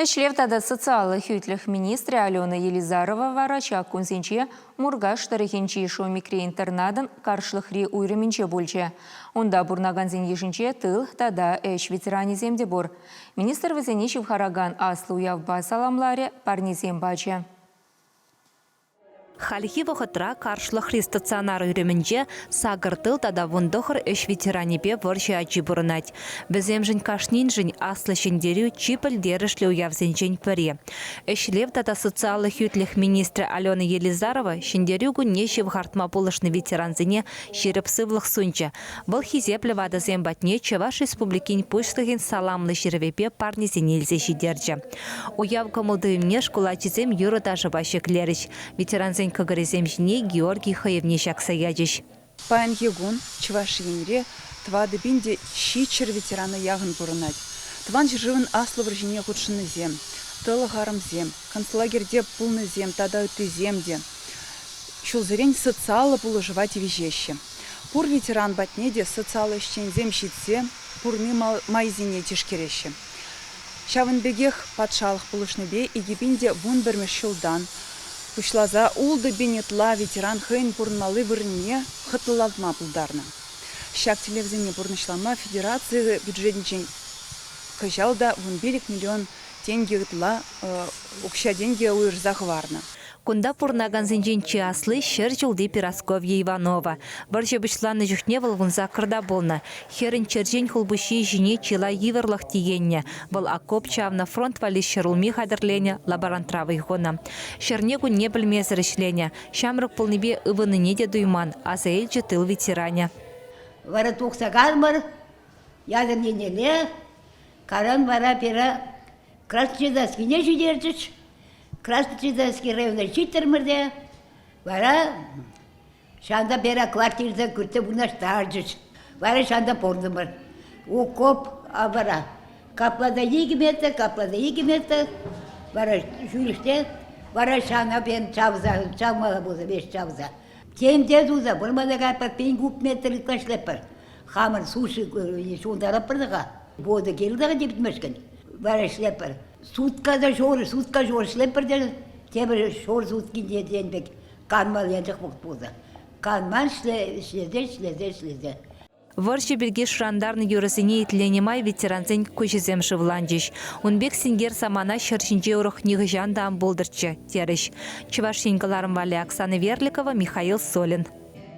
Эшлевтада социалы хютліх министрі Алена Елизарова варача күнсенче Мургаш тарихенче шо микроинтернадын каршылықри уйрымінче бөлче. Онда бурнаганзен ешінче тыл тада ветерани земде бор. Министр візенешев хараган аслу явба саламларе парнезем баче. Хальхи вахытра каршылықри стационар үйремінже сағыртыл тада вундохыр ветеранипе варча ачи бұрынат. Біземжін кашнинжін аслы шендерю чипіл дерішлеу явзенжен піре. Эшлев тада социалы хютліх министрі Алена Елизарова шендерюгу нешев хартма полышны ветеранзіне шеріп сывлық сунча. Бұл хизеплі вада зембатне Чаваш республикин пуштығын саламлы шервепе парнезен елзе шидерджі. Уяв комылдыйымне школачизем юры даже башеклеріш. Ветеранзен кагарезем жіне Георгий Хаевне шаксаядыш. Паян егун Чаваш енре твады бинде щичер ветераны ягын бұрынат. Тван жырывын аслы варжине худшыны зем, тылы гарым зем, концлагерде пулны зем, тада үті земде. Шулзырень социалы пулы жывать вежеще. Пур ветеран батнеде социалы ищен зем щитсе, пурны майзине тишкереше. Шавынбегех патшалық пулышныбе египинде вун бірмеш шулдан. Пушлаза улды бенетла ветеран хейн пурнмалы вырне хытлалдма пулдарна. Шак телевизионе пурнышлама федерации бюджетничен кыжалда вун берег миллион тенге гытла укша деньги уйрзах варна. Кунда пурнаганзенченчи аслы шер жылды Пирасковья Иванова. Баржа бышланы жүхневал вун закырда болна. Херін чержен хулбыши жіне чила еверлах тиенне. Был окоп чавна фронт вали шерулми хадырлене лаборантравы гона. Шернегу не білмезір ішлене. Шамрық пылныбе ывыны неде дуйман, а заэльчі тыл ветеране. Вара тухсагалмар, ядым енеле, каран вара пера красчедаски не жидерчич. Красночидаский районда читермірде, вара шанда бера квартирда күрті бұна штаржыш. Вара шанда пордымыр. О коп, а вара каплада 2 метр, вара жүйіште, вара шана бен чавмала бұза, 5 чавза. Темде дуза, бұрмадага па 5 метр кашлепір. Хамыр суши шундара пырдыға. Боды келдіға дептімешкен. Вара шлепір. Сутка жор шлепірдер, темір шор сутки денбек. Канмал ендік бұқт болды. Канман шлезе. Варши бірге шырандарны юрысыне етленемай ветеранзен көшізем шывланжыш. Унбек сингер самана шыршынже ұрық неғы жандан болдырчы, теріш. Чываш сенгіларым вали Оксана Верликова, Михаил Солин.